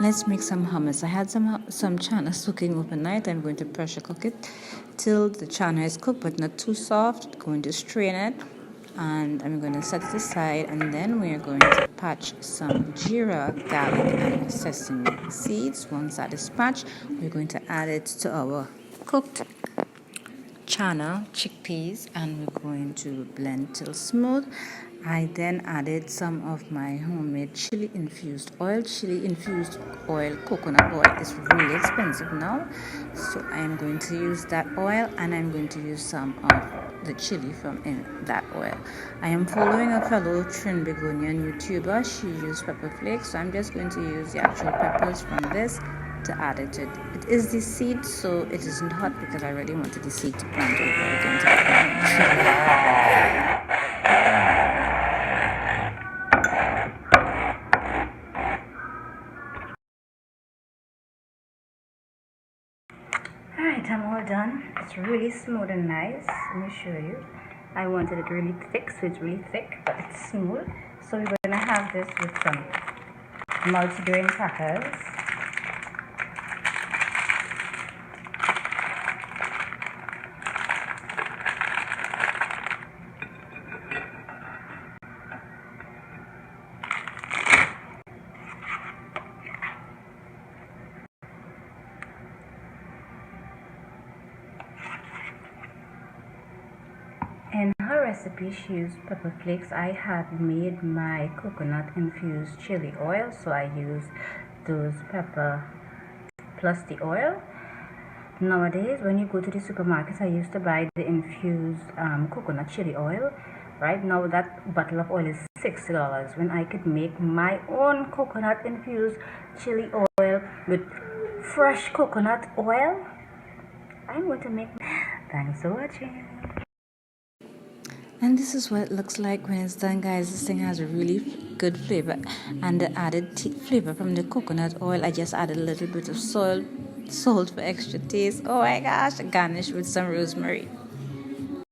Let's make some hummus. I had some chana soaking overnight. I'm going to pressure cook it till the chana is cooked but not too soft. Going to strain it and I'm going to set it aside, and then we are going to patch some jeera, garlic and sesame seeds. Once that is patched, we're going to add it to our cooked chana, chickpeas, and we're going to blend till smooth. I then added some of my homemade chili infused oil. Chili infused oil, coconut oil, is really expensive now, so I am going to use that oil, and I'm going to use some of the chili from in that oil. I am following a fellow Trinbagonian YouTuber. She used pepper flakes, so I'm just going to use the actual peppers from this to add it to it. It is the seed, so it isn't hot because I really wanted the seed to plant over against Alright, I'm all done. It's really smooth and nice. Let me show you. I wanted it really thick, so it's really thick, but it's smooth. So we're going to have this with some multigrain crackers. In her recipe, she used pepper flakes. I had made my coconut infused chili oil, so I used those pepper plus the oil. Nowadays, when you go to the supermarket, I used to buy the infused coconut chili oil. Right now, that bottle of oil is $60. When I could make my own coconut infused chili oil with fresh coconut oil, I'm going to make. Thanks for watching. And this is what it looks like when it's done, guys. This thing has a really good flavor, and the added flavor from the coconut oil. I just added a little bit of salt for extra taste. Oh my gosh, garnish with some rosemary.